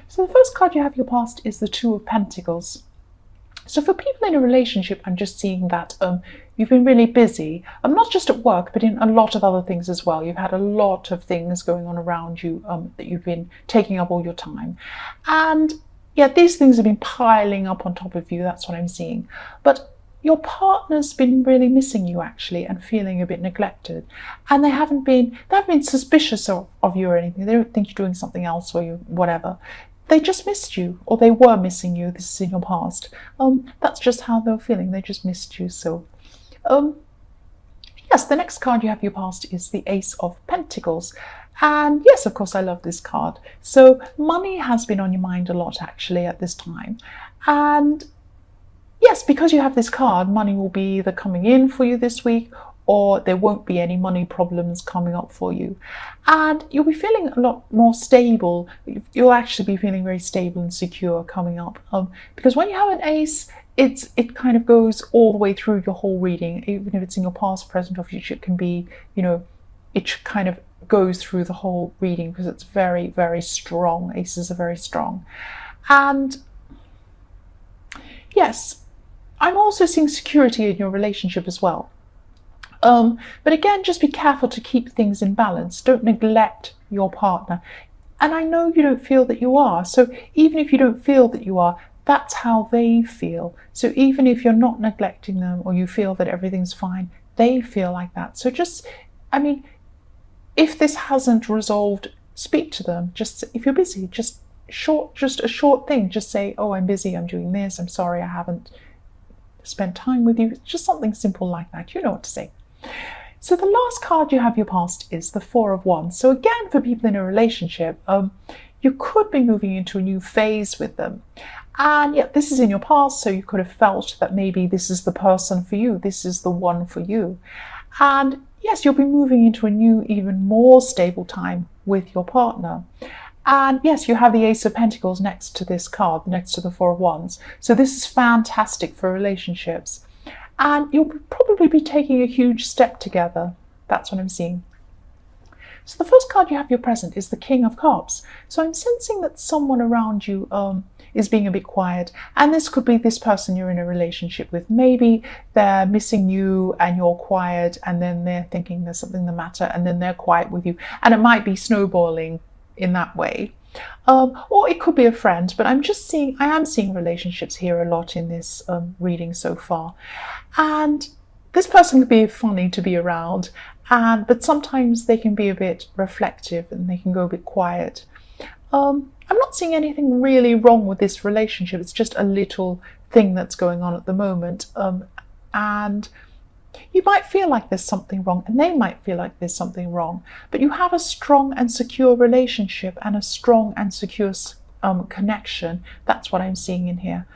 So the first card you have your past is the Two of Pentacles. So for people in a relationship, I'm just seeing that you've been really busy, not just at work, but in a lot of other things as well. You've had a lot of things going on around you that you've been taking up all your time. And yeah, these things have been piling up on top of you. That's what I'm seeing. But your partner's been really missing you actually and feeling a bit neglected. And they haven't been suspicious of you or anything. They don't think you're doing something else or you whatever. They just missed you, or they were missing you. This is in your past. That's just how they're feeling. They just missed you. So, yes, the next card you have your past is the Ace of Pentacles. And yes, of course, I love this card. So money has been on your mind a lot, actually, at this time. And yes, because you have this card, money will be either coming in for you this week, or there won't be any money problems coming up for you. And you'll be feeling a lot more stable. You'll actually be feeling very stable and secure coming up. Because when you have an ace, it kind of goes all the way through your whole reading, even if it's in your past, present, or future. It can be, it kind of goes through the whole reading because it's very, very strong. Aces are very strong. And yes, I'm also seeing security in your relationship as well. But again, just be careful to keep things in balance. Don't neglect your partner. And I know you don't feel that you are. So even if you don't feel that you are, that's how they feel. So even if you're not neglecting them or you feel that everything's fine, they feel like that. So just, if this hasn't resolved, speak to them. Just if you're busy, just a short thing. Just say, oh, I'm busy, I'm doing this, I'm sorry I haven't spent time with you. Just something simple like that. You know what to say. So the last card you have your past is the Four of Wands. So again, for people in a relationship, you could be moving into a new phase with them. And yeah, this is in your past, so you could have felt that maybe this is the person for you. This is the one for you. And yes, you'll be moving into a new, even more stable time with your partner. And yes, you have the Ace of Pentacles next to this card, next to the Four of Wands. So this is fantastic for relationships. And you'll probably be taking a huge step together. That's what I'm seeing. So the first card you have your present is the King of Cups. So I'm sensing that someone around you is being a bit quiet. And this could be this person you're in a relationship with. Maybe they're missing you and you're quiet, and then they're thinking there's something the matter, and then they're quiet with you. And it might be snowballing in that way. Or it could be a friend, but I am seeing relationships here a lot in this reading so far. And this person can be funny to be around, but sometimes they can be a bit reflective and they can go a bit quiet. I'm not seeing anything really wrong with this relationship. It's just a little thing that's going on at the moment. And you might feel like there's something wrong, and they might feel like there's something wrong, but you have a strong and secure relationship and a strong and secure connection. That's what I'm seeing in here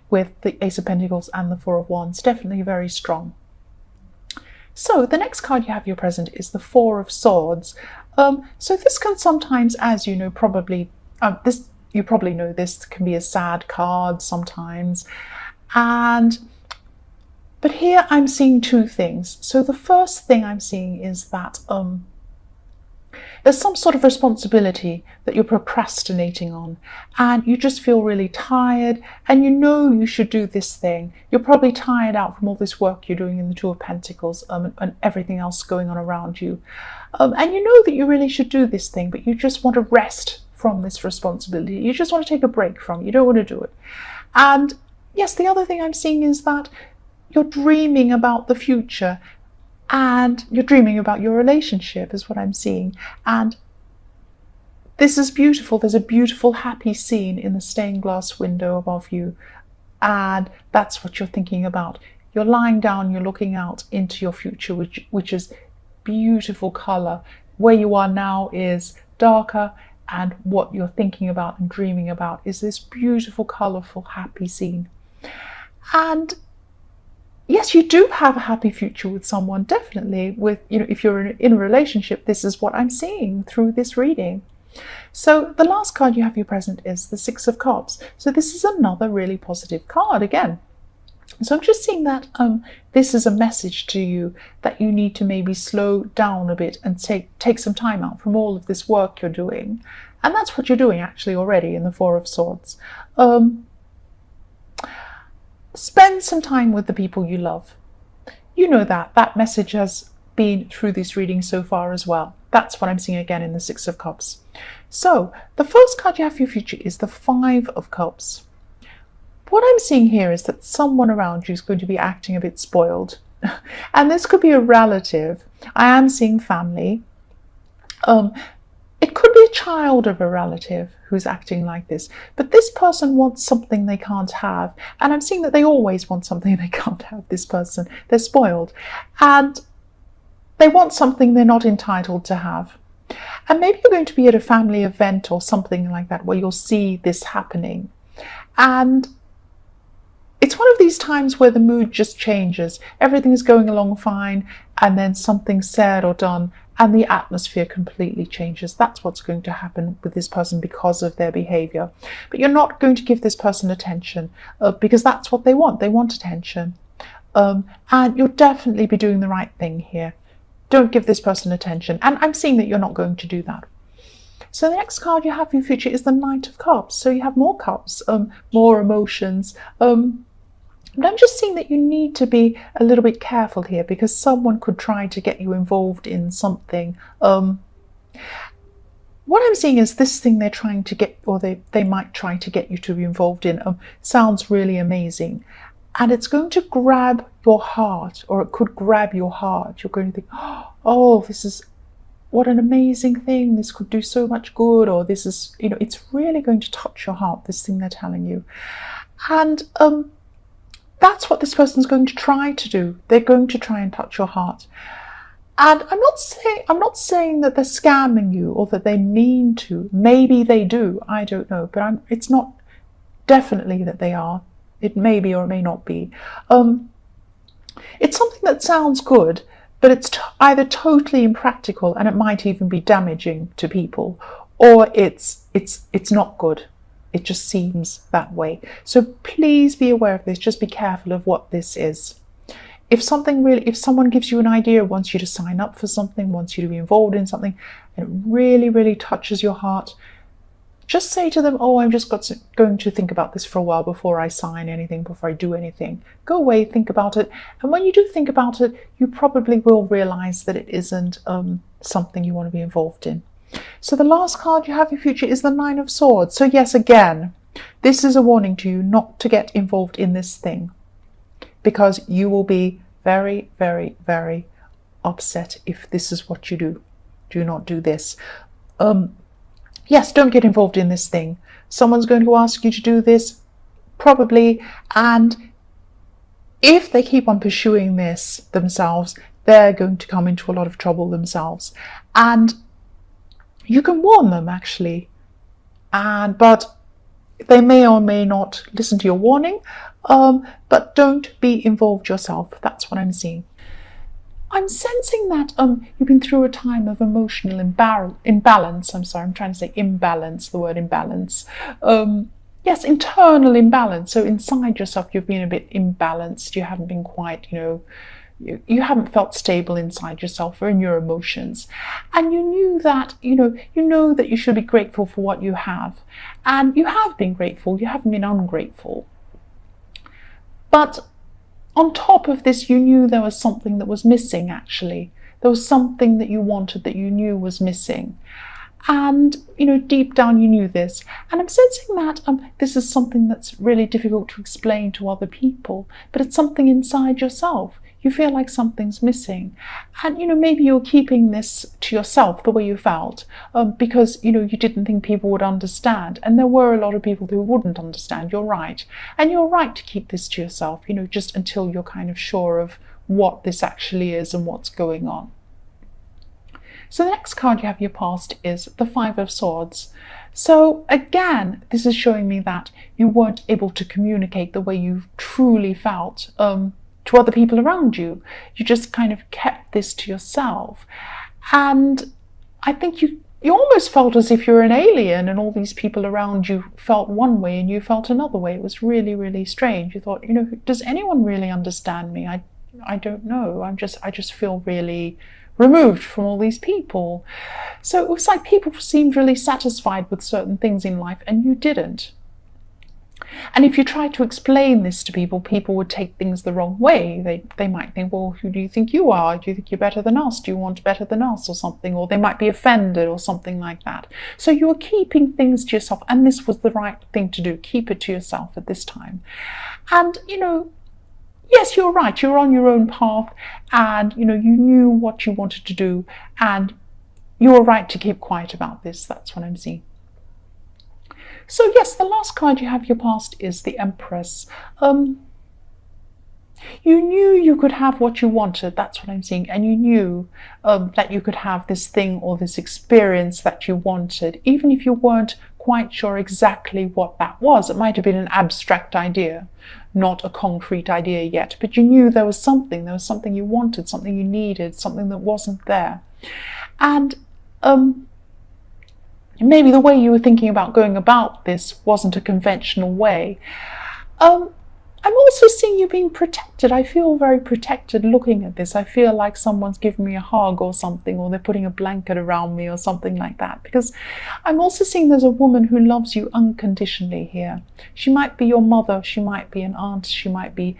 with the Ace of Pentacles and the Four of Wands. Definitely very strong. So the next card you have your present is the Four of Swords. So this can sometimes, as you know, probably you probably know this can be a sad card sometimes. But here I'm seeing two things. So the first thing I'm seeing is that there's some sort of responsibility that you're procrastinating on, and you just feel really tired, and you know you should do this thing. You're probably tired out from all this work you're doing in the Two of Pentacles and everything else going on around you. And you know that you really should do this thing, but you just want to rest from this responsibility. You just want to take a break from it. You don't want to do it. And yes, the other thing I'm seeing is that you're dreaming about the future, and you're dreaming about your relationship is what I'm seeing. And this is beautiful. There's a beautiful, happy scene in the stained glass window above you. And that's what you're thinking about. You're lying down, you're looking out into your future, which is beautiful color. Where you are now is darker, and what you're thinking about and dreaming about is this beautiful, colorful, happy scene. And yes, you do have a happy future with someone, definitely. With, if you're in a relationship, this is what I'm seeing through this reading. So the last card you have your present is the Six of Cups. So this is another really positive card again. So I'm just seeing that this is a message to you that you need to maybe slow down a bit and take some time out from all of this work you're doing. And that's what you're doing actually already in the Four of Swords. Spend some time with the people you love. You know that message has been through this reading so far as well. That's what I'm seeing again in the Six of Cups. So the first card you have for your future is the Five of Cups. What I'm seeing here is that someone around you is going to be acting a bit spoiled. And this could be a relative. I am seeing family. It could be a child of a relative who's acting like this, but this person wants something they can't have. And I'm seeing that they always want something they can't have, this person. They're spoiled. And they want something they're not entitled to have. And maybe you're going to be at a family event or something like that where you'll see this happening. And it's one of these times where the mood just changes. Everything's going along fine, and then something's said or done, and the atmosphere completely changes. That's what's going to happen with this person because of their behavior. But you're not going to give this person attention because that's what they want. They want attention. And you'll definitely be doing the right thing here. Don't give this person attention. And I'm seeing that you're not going to do that. So the next card you have for your future is the Knight of Cups. So you have more cups, more emotions. But I'm just seeing that you need to be a little bit careful here because someone could try to get you involved in something. What I'm seeing is this thing they're trying to get, or they might try to get you to be involved in, sounds really amazing. And it's going to grab your heart, or it could grab your heart. You're going to think, oh, this is, what an amazing thing. This could do so much good, or this is, it's really going to touch your heart, this thing they're telling you. And that's what this person's going to try to do. They're going to try and touch your heart. And I'm not saying that they're scamming you or that they mean to. Maybe they do. I don't know. But it's not definitely that they are. It may be or it may not be. It's something that sounds good, but it's either totally impractical and it might even be damaging to people, or it's not good. It just seems that way. So please be aware of this. Just be careful of what this is. If someone gives you an idea, wants you to sign up for something, wants you to be involved in something, and it really, really touches your heart, just say to them, oh, I'm just going to think about this for a while before I sign anything, before I do anything. Go away, think about it. And when you do think about it, you probably will realize that it isn't something you want to be involved in. So the last card you have in your future is the Nine of Swords. So yes, again, this is a warning to you not to get involved in this thing, because you will be very, very, very upset if this is what you do. Do not do this. Yes, don't get involved in this thing. Someone's going to ask you to do this, probably, and if they keep on pursuing this themselves, they're going to come into a lot of trouble themselves. And you can warn them, actually, but they may or may not listen to your warning, but don't be involved yourself. That's what I'm seeing. I'm sensing that you've been through a time of emotional imbalance. I'm sorry, I'm trying to say imbalance, the word imbalance. Yes, internal imbalance. So inside yourself, you've been a bit imbalanced. You haven't been quite, you haven't felt stable inside yourself or in your emotions. And you knew that, you know that you should be grateful for what you have. And you have been grateful. You haven't been ungrateful. But on top of this, you knew there was something that was missing, actually. There was something that you wanted that you knew was missing. And, deep down you knew this. And I'm sensing that this is something that's really difficult to explain to other people, but it's something inside yourself. You feel like something's missing. And, maybe you're keeping this to yourself the way you felt because, you didn't think people would understand. And there were a lot of people who wouldn't understand. You're right. And you're right to keep this to yourself, just until you're kind of sure of what this actually is and what's going on. So the next card you have your past is the Five of Swords. So again, this is showing me that you weren't able to communicate the way you truly felt to other people around you. You just kind of kept this to yourself. And I think you almost felt as if you're an alien and all these people around you felt one way and you felt another way. It was really, really strange. You thought, does anyone really understand me? I don't know. I just feel really, removed from all these people. So it was like people seemed really satisfied with certain things in life and you didn't. And if you tried to explain this to people, people would take things the wrong way. They might think, well, who do you think you are? Do you think you're better than us? Do you want better than us or something? Or they might be offended or something like that. So you were keeping things to yourself, and this was the right thing to do. Keep it to yourself at this time. And, yes, you're right. You're on your own path, and, you knew what you wanted to do, and you were right to keep quiet about this. That's what I'm seeing. So yes, the last card you have your past is the Empress. You knew you could have what you wanted, that's what I'm seeing, and you knew that you could have this thing or this experience that you wanted, even if you weren't quite sure exactly what that was. It might have been an abstract idea, not a concrete idea yet, but you knew there was something you wanted, something you needed, something that wasn't there. And maybe the way you were thinking about going about this wasn't a conventional way. I'm also seeing you being protected. I feel very protected looking at this. I feel like someone's giving me a hug or something, or they're putting a blanket around me or something like that. Because I'm also seeing there's a woman who loves you unconditionally here. She might be your mother, she might be an aunt, she might be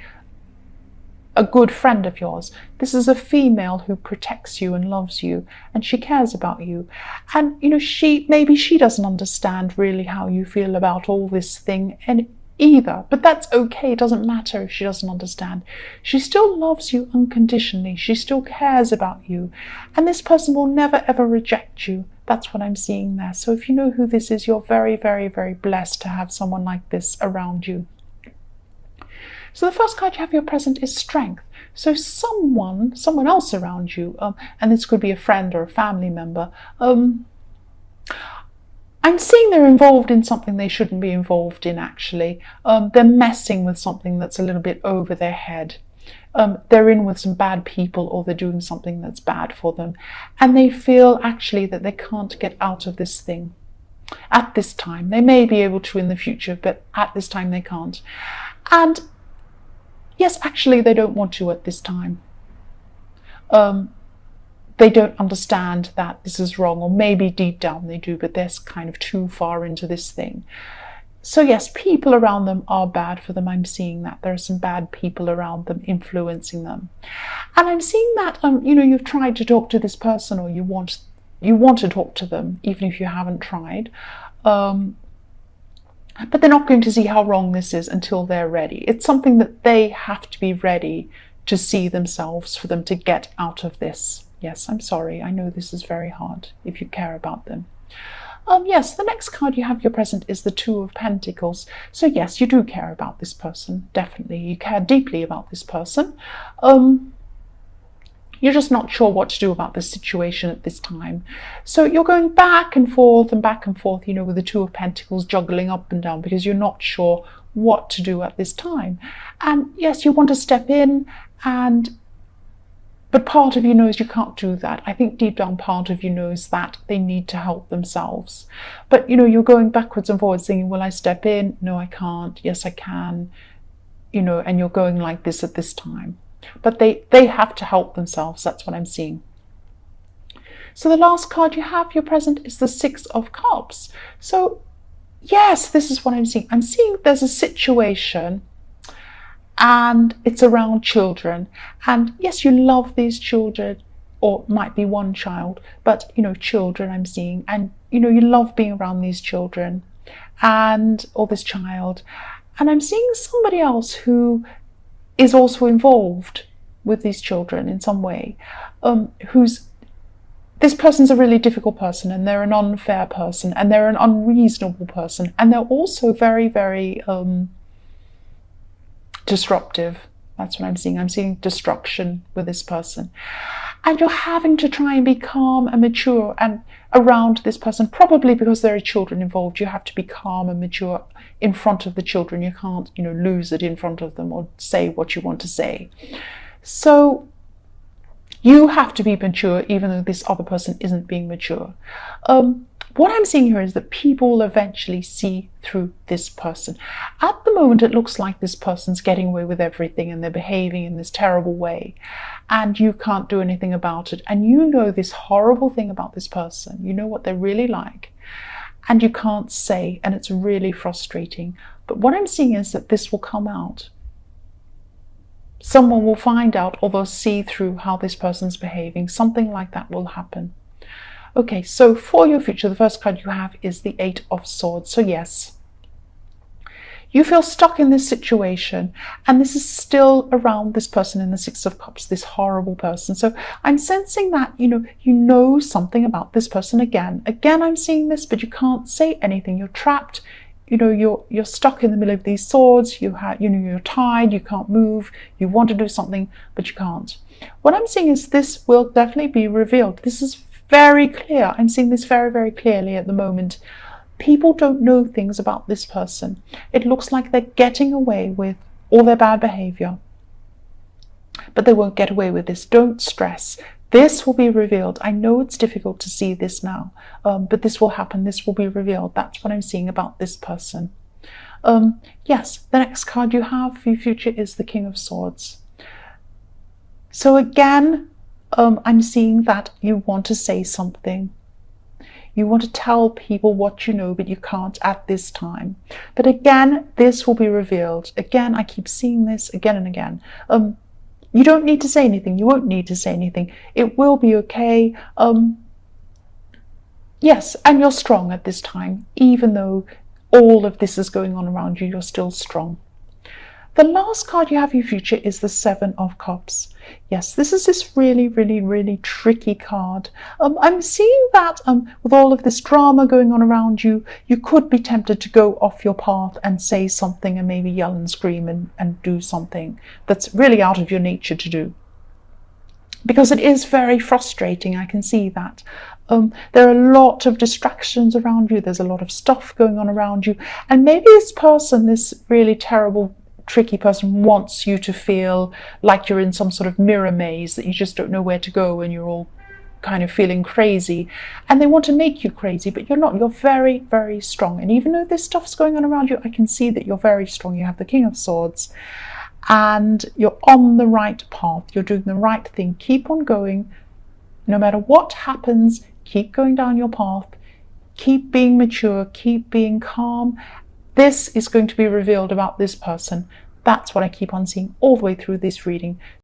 a good friend of yours. This is a female who protects you and loves you, and she cares about you. And maybe she doesn't understand really how you feel about all this thing and either, but that's okay. It doesn't matter if she doesn't understand. She still loves you unconditionally. She still cares about you, and this person will never ever reject you. That's what I'm seeing there. So if you know who this is, you're very, very, very blessed to have someone like this around you. So the first card you have your present is Strength. So someone else around you, and this could be a friend or a family member, I'm seeing they're involved in something they shouldn't be involved in, actually. They're messing with something that's a little bit over their head. They're in with some bad people, or they're doing something that's bad for them. And they feel actually that they can't get out of this thing at this time. They may be able to in the future, but at this time they can't. And yes, actually, they don't want to at this time. They don't understand that this is wrong, or maybe deep down they do, but they're kind of too far into this thing. So yes, people around them are bad for them. I'm seeing that there are some bad people around them influencing them. And I'm seeing that, you've tried to talk to this person, or you want to talk to them, even if you haven't tried. But they're not going to see how wrong this is until they're ready. It's something that they have to be ready to see themselves for them to get out of this. Yes, I'm sorry. I know this is very hard if you care about them. Yes, the next card you have your present is the Two of Pentacles. So yes, you do care about this person, definitely. You care deeply about this person. You're just not sure what to do about this situation at this time. So you're going back and forth, with the Two of Pentacles juggling up and down, because you're not sure what to do at this time. And yes, you want to step in, but part of you knows you can't do that. I think deep down part of you knows that they need to help themselves. But you're going backwards and forwards thinking, will I step in? No, I can't. Yes, I can. And you're going like this at this time. But they have to help themselves. That's what I'm seeing. So the last card you have your present is the Six of Cups. So yes, this is what I'm seeing. I'm seeing there's a situation, and it's around children. And yes, you love these children, or it might be one child, but children I'm seeing, and you love being around these children or this child. And I'm seeing somebody else who is also involved with these children in some way, this person's a really difficult person, and they're an unfair person, and they're an unreasonable person, and they're also very, very disruptive. That's what I'm seeing. I'm seeing destruction with this person. And you're having to try and be calm and mature and around this person, probably because there are children involved. You have to be calm and mature in front of the children. You can't, lose it in front of them or say what you want to say. So You have to be mature, even though this other person isn't being mature. What I'm seeing here is that people will eventually see through this person. At the moment, it looks like this person's getting away with everything and they're behaving in this terrible way, and you can't do anything about it. And you know this horrible thing about this person. You know what they're really like, and you can't say, and it's really frustrating. But what I'm seeing is that this will come out. Someone will find out, or they'll see through how this person's behaving. Something like that will happen. Okay, so for your future, the first card you have is the Eight of Swords. So yes, you feel stuck in this situation, and this is still around this person in the Six of Cups, this horrible person. So I'm sensing that, you know something about this person again. Again, I'm seeing this, but you can't say anything. You're trapped. You're stuck in the middle of these swords. You're tied. You can't move. You want to do something, but you can't. What I'm seeing is this will definitely be revealed. This is very clear. I'm seeing this very, very clearly at the moment. People don't know things about this person. It looks like they're getting away with all their bad behavior, but they won't get away with this. Don't stress. This will be revealed. I know it's difficult to see this now, but this will happen. This will be revealed. That's what I'm seeing about this person. Yes, the next card you have for your future is the King of Swords. So again, I'm seeing that you want to say something. You want to tell people what you know, but you can't at this time. But again, this will be revealed. Again, I keep seeing this again and again. You don't need to say anything. You won't need to say anything. It will be okay. Yes, and you're strong at this time. Even though all of this is going on around you, you're still strong. The last card you have for your future is the Seven of Cups. Yes, this is this really, really, really tricky card. I'm seeing that with all of this drama going on around you, you could be tempted to go off your path and say something and maybe yell and scream and do something that's really out of your nature to do. Because it is very frustrating, I can see that. There are a lot of distractions around you. There's a lot of stuff going on around you. And maybe this person, this really terrible tricky person, wants you to feel like you're in some sort of mirror maze, that you just don't know where to go and you're all kind of feeling crazy, and they want to make you crazy, but you're not. You're very, very strong. And even though this stuff's going on around you, I can see that you're very strong. You have the King of Swords and you're on the right path. You're doing the right thing. Keep on going. No matter what happens, keep going down your path. Keep being mature. Keep being calm. This is going to be revealed about this person. That's what I keep on seeing all the way through this reading.